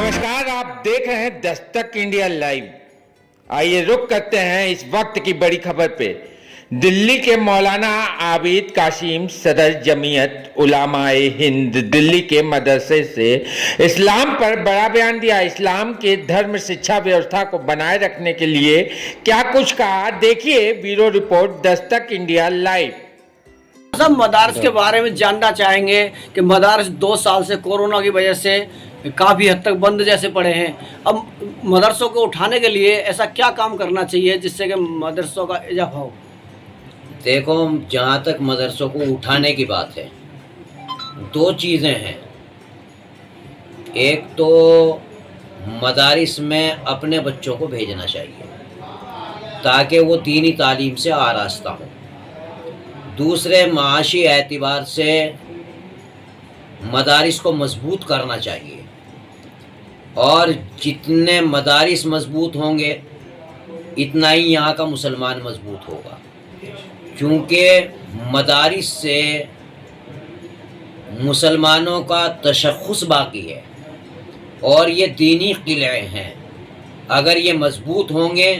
नमस्कार, आप देख रहे हैं दस्तक इंडिया लाइव। आइए रुक करते हैं इस वक्त की बड़ी खबर पे। दिल्ली के मौलाना आबिद कासिम सदर जमीयत उलमाए हिंद दिल्ली के मदरसे से इस्लाम पर बड़ा बयान दिया। इस्लाम के धर्म शिक्षा व्यवस्था को बनाए रखने के लिए क्या कुछ कहा, देखिए bureau report Dastak India live. सब मदारस के बारे में जानना चाहेंगे कि मदारस 2 साल से कोरोना की वजह से काफ़ी हद तक बंद जैसे पड़े हैं। अब मदरसों को उठाने के लिए ऐसा क्या काम करना चाहिए जिससे कि मदरसों का इजाफा हो? देखो, जहाँ तक मदरसों को उठाने की बात है, 2 चीज़ें हैं। एक तो मदारिस में अपने बच्चों को भेजना चाहिए ताकि वो दीनी तालीम से आरास्ता हो। दूसरे, माशी एतबार से मदारिस को मजबूत करना चाहिए, और जितने मदारिस मजबूत होंगे इतना ही यहाँ का मुसलमान मजबूत होगा, क्योंकि मदारिस से मुसलमानों का तशख़्ख़ुस बाकी है और ये दीनी किले हैं। अगर ये मजबूत होंगे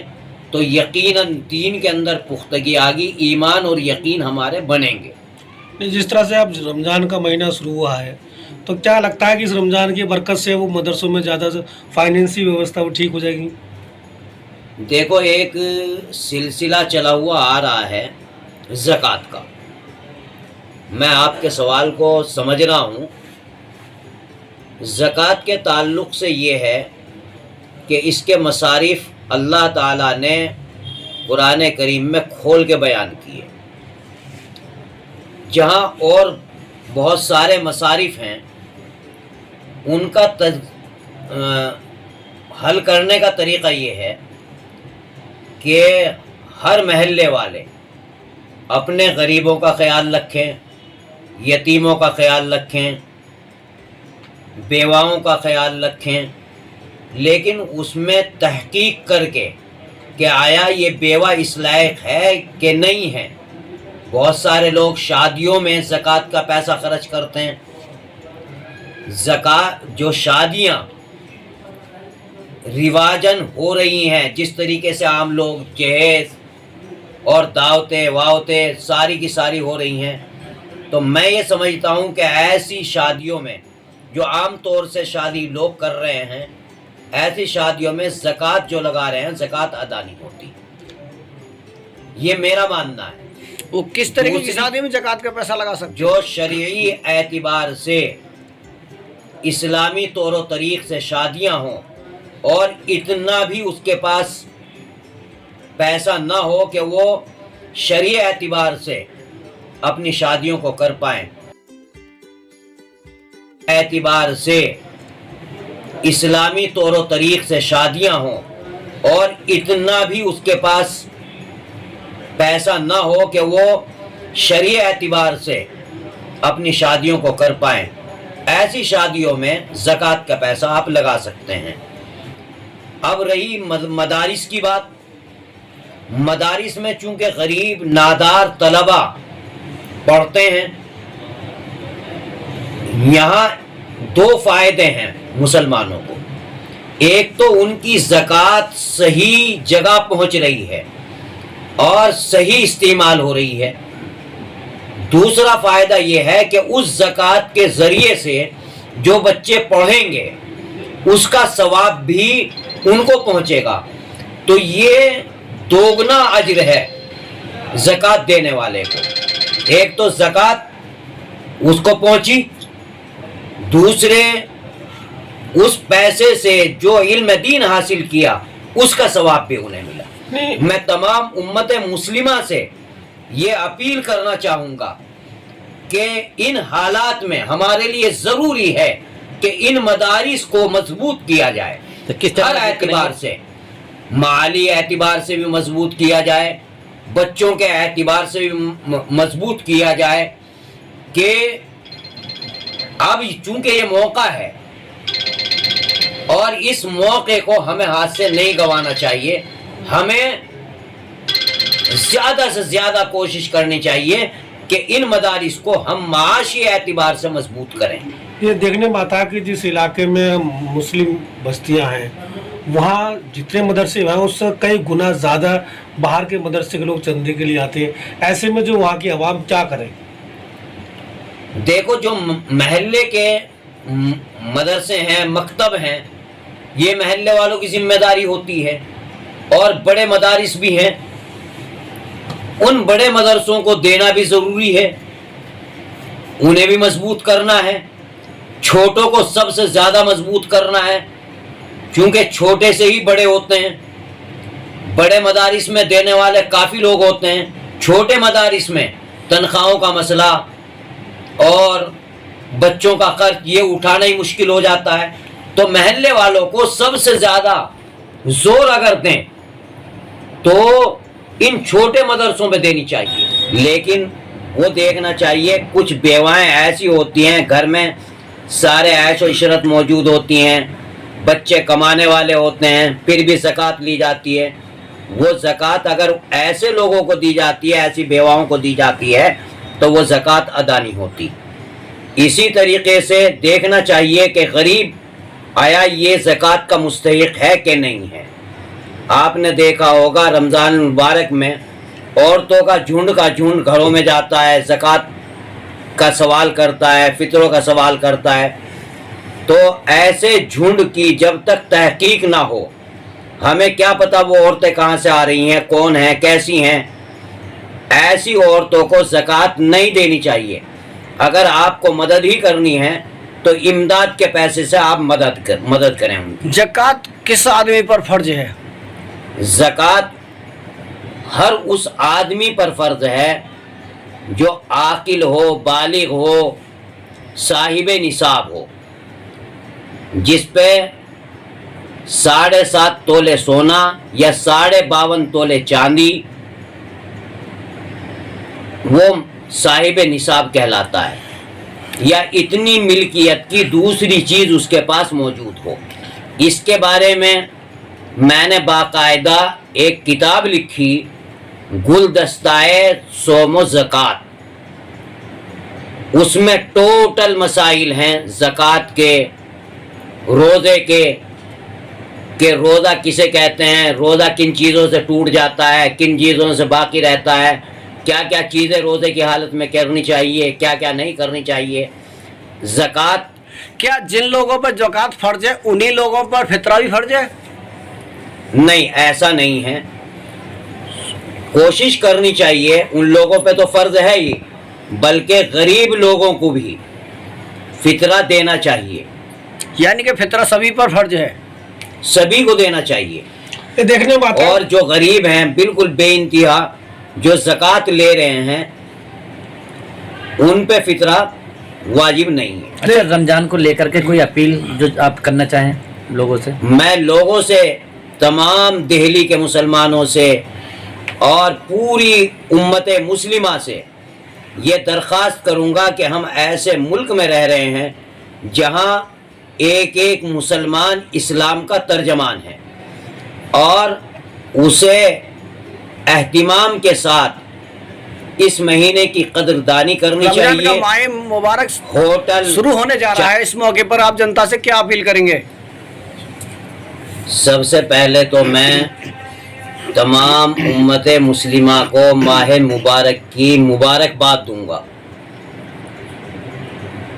तो यकीनन दीन के अंदर पुख्तगी आगी, ईमान और यकीन हमारे बनेंगे। जिस तरह से अब रमज़ान का महीना शुरू हुआ है, तो क्या लगता है कि इस रमज़ान की बरकत से वो मदरसों में ज़्यादा फाइनेंसी व्यवस्था वो ठीक हो जाएगी? देखो, एक सिलसिला चला हुआ आ रहा है ज़कात का। मैं आपके सवाल को समझ रहा हूँ। ज़कात के ताल्लुक़ से ये है कि इसके मसारिफ़ अल्लाह ताला ने कुरान करीम में खोल के बयान किए। जहाँ और बहुत सारे मसारिफ़ हैं, उनका हल करने का तरीक़ा ये है कि हर महल्ले वाले अपने गरीबों का ख़याल रखें, यतीमों का ख़याल रखें, बेवाओं का ख़याल रखें, लेकिन उसमें तहकीक करके कि आया ये बेवा इस लायक है कि नहीं है। बहुत सारे लोग शादियों में ज़कात का पैसा खर्च करते हैं। ज़कात जो शादियाँ रिवाजन हो रही हैं, जिस तरीके से आम लोग जहेज़ और दावतें वावतें सारी की सारी हो रही हैं, तो मैं ये समझता हूँ कि ऐसी शादियों में जो आम तौर से शादी लोग कर रहे हैं, ऐसी शादियों में ज़कात जो लगा रहे हैं, ज़कात अदा नहीं होती। ये मेरा मानना है। वो किस तरीके की शादी में ज़कात का पैसा लगा सकते? जो शरई एतबार से इस्लामी तौर तरीक़ से शादियां हों और इतना भी उसके पास पैसा ना हो कि वो शरई एतबार से अपनी शादियों को कर पाएं, एतबार से इस्लामी तौर तरीक़ से शादियां हों और इतना भी उसके पास पैसा ना हो कि वो शरई एतबार से अपनी शादियों को कर पाएं, ऐसी शादियों में ज़कात का पैसा आप लगा सकते हैं। अब रही मदारिस की बात। मदारिस में चूंकि गरीब नादार तलबा पढ़ते हैं, यहाँ 2 फ़ायदे हैं मुसलमानों को। एक तो उनकी ज़कात सही जगह पहुँच रही है और सही इस्तेमाल हो रही है। दूसरा फ़ायदा यह है कि उस ज़कात के ज़रिए से जो बच्चे पढ़ेंगे उसका सवाब भी उनको पहुँचेगा। तो ये दोगुना अज्र है ज़कात देने वाले को। एक तो ज़कात उसको पहुँची, दूसरे उस पैसे से जो इल्म दीन हासिल किया उसका सवाब भी उन्हें मिला। मैं तमाम उम्मत मुस्लिमा से ये अपील करना चाहूँगा कि इन हालात में हमारे लिए ज़रूरी है कि इन मदारिस को मजबूत किया जाए। तो हर एतबार से, माली एतबार से भी मजबूत किया जाए, बच्चों के एतबार से भी मजबूत किया जाए कि अब चूंकि ये मौका है और इस मौके को हमें हाथ से नहीं गंवाना चाहिए। हमें ज़्यादा से ज़्यादा कोशिश करनी चाहिए कि इन मदारिस को हम माशी एतबार से मजबूत करें। ये देखने में आता है कि जिस इलाके में मुस्लिम बस्तियां हैं वहाँ जितने मदरसे हैं उससे कई गुना ज़्यादा बाहर के मदरसे के लोग चंदे के लिए आते हैं। ऐसे में जो वहाँ की आवाम क्या करे? देखो, जो महल्ले के मदरसे हैं, मकतब हैं, ये महल्ले वालों की जिम्मेदारी होती है, और बड़े मदारिस भी हैं, उन बड़े मदरसों को देना भी ज़रूरी है, उन्हें भी मजबूत करना है। छोटों को सबसे ज़्यादा मजबूत करना है, क्योंकि छोटे से ही बड़े होते हैं। बड़े मदारिस में देने वाले काफ़ी लोग होते हैं, छोटे मदारिस में तनख्वाहों का मसला और बच्चों का खर्च ये उठाना ही मुश्किल हो जाता है। तो महल्ले वालों को सबसे ज़्यादा जोर अगर दें तो इन छोटे मदरसों में देनी चाहिए। लेकिन वो देखना चाहिए, कुछ बेवाएं ऐसी होती हैं, घर में सारे ऐश और इशरत मौजूद होती हैं, बच्चे कमाने वाले होते हैं, फिर भी ज़कात ली जाती है। वो ज़कात अगर ऐसे लोगों को दी जाती है, ऐसी बेवाओं को दी जाती है, तो वो ज़कात अदा नहीं होती। इसी तरीके से देखना चाहिए कि गरीब आया ये ज़कात का मुस्तहिक है कि नहीं है। आपने देखा होगा रमज़ान मुबारक में औरतों का झुंड घरों में जाता है, ज़कात का सवाल करता है, फितरों का सवाल करता है। तो ऐसे झुंड की जब तक तहकीक ना हो, हमें क्या पता वो औरतें कहाँ से आ रही हैं, कौन हैं, कैसी हैं। ऐसी औरतों को ज़कात नहीं देनी चाहिए। अगर आपको मदद ही करनी है तो इमदाद के पैसे से आप मदद करें उनकी। ज़कात किस आदमी पर फर्ज है? ज़कात हर उस आदमी पर फ़र्ज है जो आकिल हो, बालिग हो, साहिब निसाब हो, जिस पे 7.5 तोले सोना या 52.5 तोले चांदी, वो साहिब निसाब कहलाता है, या इतनी मिल्कियत की दूसरी चीज़ उसके पास मौजूद हो। इसके बारे में मैंने बाकायदा एक किताब लिखी, गुलदस्ताए सोम ज़कात। उसमें टोटल मसाइल हैं ज़कात के, रोज़े के रोज़ा किसे कहते हैं, रोज़ा किन चीज़ों से टूट जाता है, किन चीज़ों से बाकी रहता है, क्या क्या चीज़ें रोज़े की हालत में करनी चाहिए, क्या क्या नहीं करनी चाहिए। ज़कात, क्या जिन लोगों पर ज़कात फर्ज है उन्हीं लोगों पर फितरा भी फर्ज है? नहीं, ऐसा नहीं है। कोशिश करनी चाहिए, उन लोगों पे तो फ़र्ज है ही, बल्कि गरीब लोगों को भी फितरा देना चाहिए। यानी कि फितरा सभी पर फर्ज है, सभी को देना चाहिए। ये देखने में आता है। और जो गरीब हैं, बिल्कुल बेइंतहा जो ज़कात ले रहे हैं, उन पे फितरा वाजिब नहीं है। अच्छा, रमजान को लेकर के कोई अपील जो आप करना चाहें लोगों से? मैं लोगों से, तमाम दिल्ली के मुसलमानों से और पूरी उम्मत मुस्लिमा से ये दरख्वास्त करूँगा कि हम ऐसे मुल्क में रह रहे हैं जहाँ एक एक मुसलमान इस्लाम का तर्जमान है, और उसे एहतिमाम के साथ इस महीने की कदरदानी करनी रमजान का चाहिए। माह मुबारक होटल शुरू होने जा रहा है, इस मौके पर आप जनता से क्या अपील करेंगे? सबसे पहले तो मैं तमाम उम्मत मुस्लिमा को माह मुबारक की मुबारकबाद दूंगा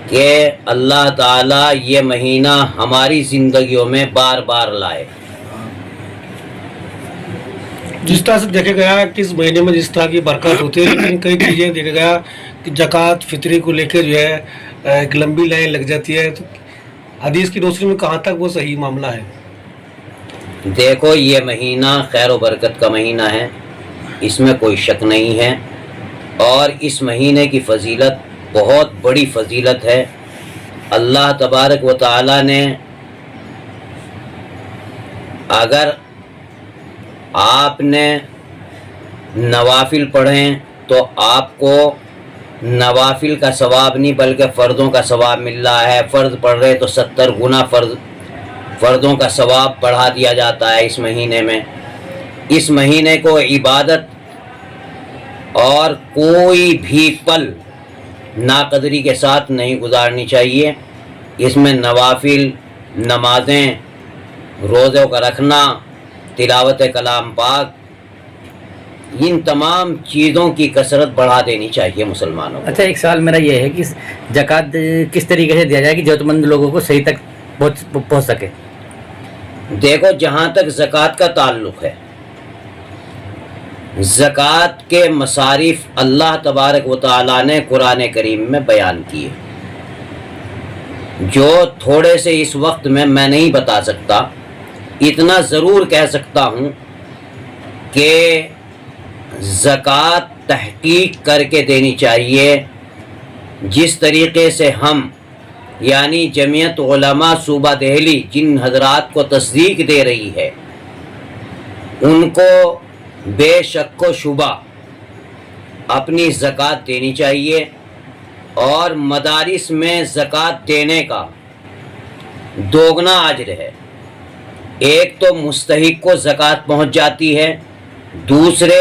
कि अल्लाह ताला ये महीना हमारी ज़िंदगियों में बार बार लाए। जिस तरह से देखा गया कि इस महीने में जिस तरह की बरकत होती है, लेकिन कई चीज़ें देखा गया कि ज़कात फितरी को लेकर जो है एक लंबी लाइन लग जाती है। तो हदीस की रोशनी में कहाँ तक वो सही मामला है? देखो, ये महीना खैर व बरकत का महीना है, इसमें कोई शक नहीं है, और इस महीने की फजीलत बहुत बड़ी फजीलत है। अल्लाह तबारक व तआला ने अगर आपने नवाफिल पढ़ें तो आपको नवाफिल का सवाब नहीं बल्कि फ़र्ज़ों का सवाब मिल रहा है। फ़र्ज़ पढ़ रहे तो 70 गुना फ़र्ज़ों का सवाब बढ़ा दिया जाता है इस महीने में। इस महीने को इबादत और कोई भी पल नाकदरी के साथ नहीं गुजारनी चाहिए। اس میں نوافل، نمازیں، روزوں کا رکھنا، تلاوت کلام پاک، ان تمام چیزوں کی کثرت بڑھا دینی چاہیے مسلمانوں کو۔ اچھا، ایک سوال میرا یہ ہے کہ زکوٰۃ کس طریقے سے دیا جائے کہ ضرورت مند لوگوں کو صحیح تک پہنچ سکے؟ دیکھو، جہاں تک زکوٰۃ کا تعلق ہے، زکوٰۃ کے مصارف اللہ تبارک و تعالیٰ نے قرآن کریم میں بیان کیے، جو تھوڑے سے اس وقت میں نہیں بتا سکتا۔ اتنا ضرور کہہ سکتا ہوں کہ زکوٰۃ تحقیق کر کے دینی چاہیے، جس طریقے سے ہم یعنی جمعیت علماء صوبہ دہلی جن حضرات کو تصدیق دے رہی ہے، ان کو بے شک و شبہ اپنی زکوٰۃ دینی چاہیے، اور مدارس میں زکوٰۃ دینے کا دوگنا اجر ہے۔ ایک تو مستحق کو زکوٰۃ پہنچ جاتی ہے، دوسرے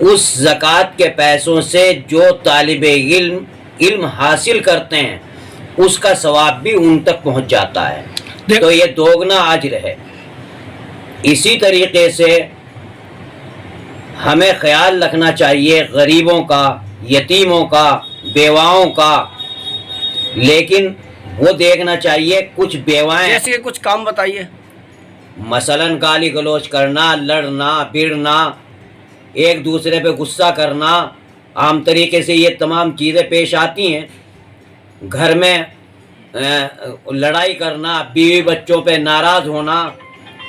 اس زکوٰۃ کے پیسوں سے جو طالب علم حاصل کرتے ہیں اس کا ثواب بھی ان تک پہنچ جاتا ہے، تو یہ دوگنا اجر ہے۔ اسی طریقے سے ہمیں خیال رکھنا چاہیے غریبوں کا، یتیموں کا، بیواؤں کا، لیکن وہ دیکھنا چاہیے کچھ بیوائیں جیسے کہ کچھ کام بتائیے۔ مثلا گالی گلوچ کرنا، لڑنا بھیڑنا، ایک دوسرے پہ غصہ کرنا، عام طریقے سے یہ تمام چیزیں پیش آتی ہیں۔ گھر میں لڑائی کرنا، بیوی بچوں پہ ناراض ہونا،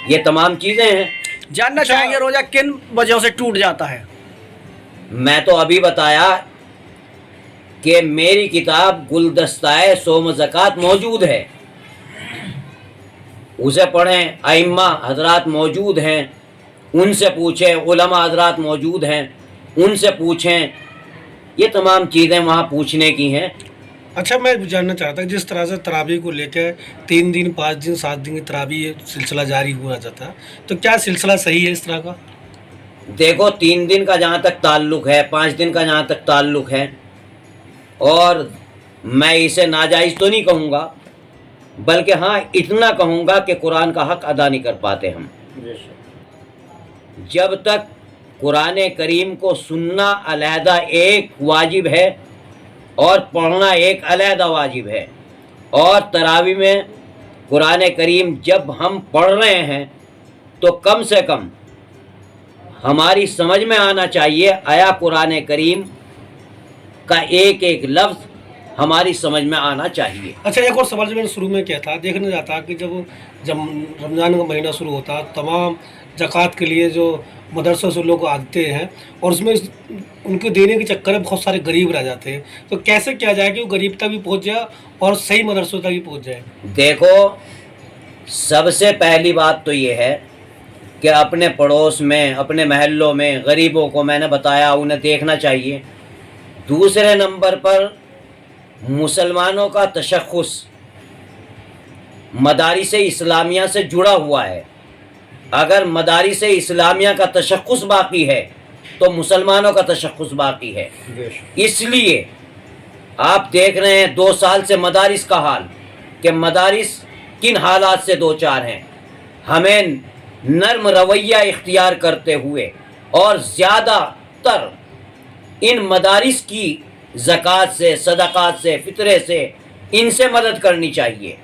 یہ تمام چیزیں ہیں۔ جاننا چاہیں گے روزہ کن وجہوں سے ٹوٹ جاتا ہے؟ میں تو ابھی بتایا کہ میری کتاب گلدستہ صوم زکوٰۃ موجود ہے، اسے پڑھیں، ائمہ حضرات موجود ہیں، ان سے پوچھیں، علماء حضرات موجود ہیں، ان سے پوچھیں، یہ تمام چیزیں وہاں پوچھنے کی ہیں۔ اچھا، میں جاننا چاہتا ہوں جس طرح سے تراویح کو لے کے 3 دن 5 دن 7 دن کی تراویح سلسلہ جاری ہوا جاتا ہے، تو کیا سلسلہ صحیح ہے اس طرح کا؟ دیکھو، 3 دن کا جہاں تک تعلق ہے، 5 دن کا جہاں تک تعلق ہے، اور میں اسے ناجائز تو نہیں کہوں گا، بلکہ ہاں اتنا کہوں گا کہ قرآن کا حق ادا نہیں کر پاتے ہم۔ جب تک قرآن کریم کو سننا علیحدہ ایک واجب ہے اور پڑھنا ایک علیحدہ واجب ہے، اور تراویح میں قرآن کریم جب ہم پڑھ رہے ہیں تو کم سے کم ہماری سمجھ میں آنا چاہیے، آیا قرآن کریم کا ایک ایک لفظ ہماری سمجھ میں آنا چاہیے۔ اچھا، ایک اور سوال جو میں نے شروع میں کیا تھا، دیکھنا چاہتا کہ جب رمضان کا مہینہ شروع ہوتا، تمام زکوٰۃ کے لیے جو مدرسوں سے لوگ آتے ہیں، اور اس میں ان کو دینے کے چکر میں بہت سارے غریب رہ جاتے ہیں، تو کیسے کیا جائے کہ وہ غریب تک بھی پہنچ جائے اور صحیح مدرسوں تک بھی پہنچ جائے؟ دیکھو، سب سے پہلی بات تو یہ ہے کہ اپنے پڑوس میں، اپنے محلوں میں غریبوں کو میں نے بتایا انہیں دیکھنا چاہیے۔ دوسرے نمبر پر مسلمانوں کا تشخص مدارس اسلامیہ سے جڑا ہوا ہے۔ اگر مدارس اسلامیہ کا تشخص باقی ہے تو مسلمانوں کا تشخص باقی ہے۔ اس لیے آپ دیکھ رہے ہیں 2 سال سے مدارس کا حال، کہ مدارس کن حالات سے دوچار ہیں۔ ہمیں نرم رویہ اختیار کرتے ہوئے اور زیادہ تر ان مدارس کی زکوٰۃ سے، صدقات سے، فطرے سے ان سے مدد کرنی چاہیے۔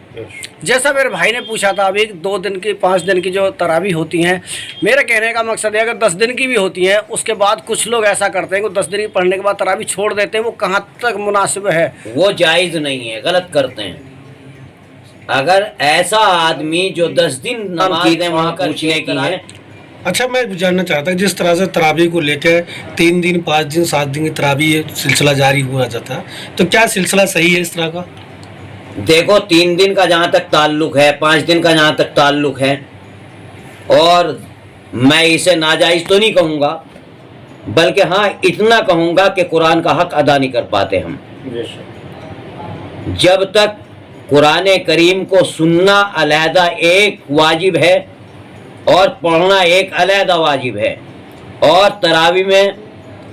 جیسا میرے بھائی نے پوچھا تھا ابھی 2 دن کی 5 دن کی جو تراویح ہوتی ہیں، میرے کہنے کا مقصد ہے اگر 10 دن کی بھی ہوتی ہیں، اس کے بعد کچھ لوگ ایسا کرتے ہیں کہ 10 دن کی پڑھنے کے بعد تراویح چھوڑ دیتے ہیں، وہ کہاں تک مناسب ہے؟ وہ جائز نہیں ہے، غلط کرتے ہیں۔ اگر ایسا آدمی جو 10 دن نماز وہاں پوچھنے کی ہے۔ اچھا، میں جاننا چاہتا ہوں جس طرح سے تراویح کو لے کے 3 دن 5 دن 7 دن کی تراویح سلسلہ جاری ہوا جاتا ہے، تو کیا سلسلہ صحیح ہے اس طرح کا؟ دیکھو، 3 دن کا جہاں تک تعلق ہے، 5 دن کا جہاں تک تعلق ہے، اور میں اسے ناجائز تو نہیں کہوں گا، بلکہ ہاں اتنا کہوں گا کہ قرآن کا حق ادا نہیں کر پاتے ہم۔ جب تک قرآن کریم کو سننا علیحدہ ایک واجب ہے اور پڑھنا ایک علیحدہ واجب ہے، اور تراویح میں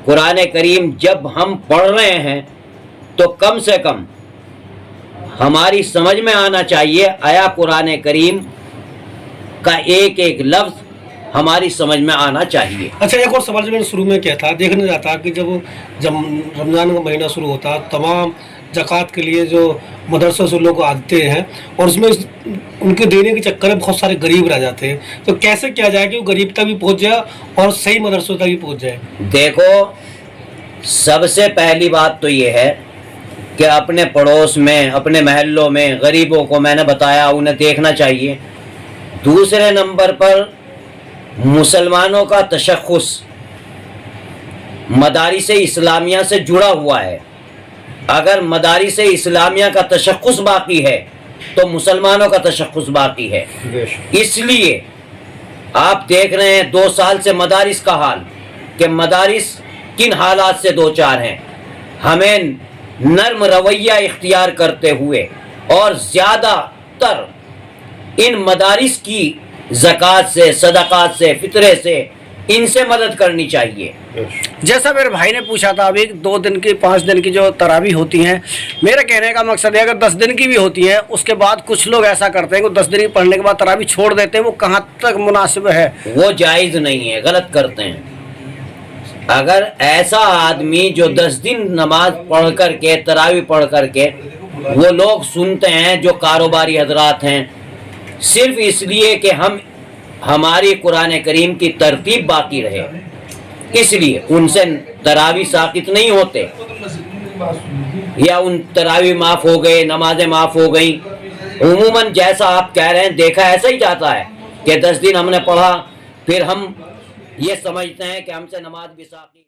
قرآن کریم جب ہم پڑھ رہے ہیں تو کم سے کم ہماری سمجھ میں آنا چاہیے، آیا قرآن کریم کا ایک ایک لفظ ہماری سمجھ میں آنا چاہیے۔ اچھا ایک اور سوال جو میں نے شروع میں کیا تھا، دیکھنے جاتا کہ جب رمضان کا مہینہ شروع ہوتا تمام زکوٰۃ کے لیے جو مدرسوں سے لوگ آتے ہیں اور اس میں ان کے دینے کے چکر میں بہت سارے غریب رہ جاتے ہیں، تو کیسے کیا جائے کہ وہ غریب تک بھی پہنچ جائے اور صحیح مدرسوں تک بھی پہنچ جائے؟ دیکھو، سب سے پہلی بات تو یہ ہے کہ اپنے پڑوس میں، اپنے محلوں میں غریبوں کو میں نے بتایا انہیں دیکھنا چاہیے۔ دوسرے نمبر پر مسلمانوں کا تشخص مدارس اسلامیہ سے جڑا ہوا ہے۔ اگر مدارس اسلامیہ کا تشخص باقی ہے تو مسلمانوں کا تشخص باقی ہے۔ اس لیے آپ دیکھ رہے ہیں 2 سال سے مدارس کا حال، کہ مدارس کن حالات سے دوچار ہیں۔ ہمیں نرم رویہ اختیار کرتے ہوئے اور زیادہ تر ان مدارس کی زکوٰۃ سے، صدقات سے، فطرے سے ان سے مدد کرنی چاہیے۔ جیسا میرے بھائی نے پوچھا تھا ابھی 2 دن کی 5 دن کی جو تراویح ہوتی ہیں، میرے کہنے کا مقصد ہے اگر 10 دن کی بھی ہوتی ہے اس کے بعد کچھ لوگ ایسا کرتے ہیں کہ 10 دن کی پڑھنے کے بعد تراویح چھوڑ دیتے ہیں، وہ کہاں تک مناسب ہے؟ وہ جائز نہیں ہے، غلط کرتے ہیں۔ اگر ایسا آدمی جو 10 دن نماز پڑھ کر کے، تراویح پڑھ کر کے، وہ لوگ سنتے ہیں جو کاروباری حضرات ہیں، صرف اس لیے کہ ہماری قرآن کریم کی ترتیب باقی رہے، اس لیے ان سے تراویح ساقط نہیں ہوتے، یا ان تراویح معاف ہو گئے، نمازیں معاف ہو گئیں۔ عموماً جیسا آپ کہہ رہے ہیں دیکھا ایسا ہی جاتا ہے کہ 10 دن ہم نے پڑھا، پھر ہم یہ سمجھتے ہیں کہ ہم سے نماز بھی ساقط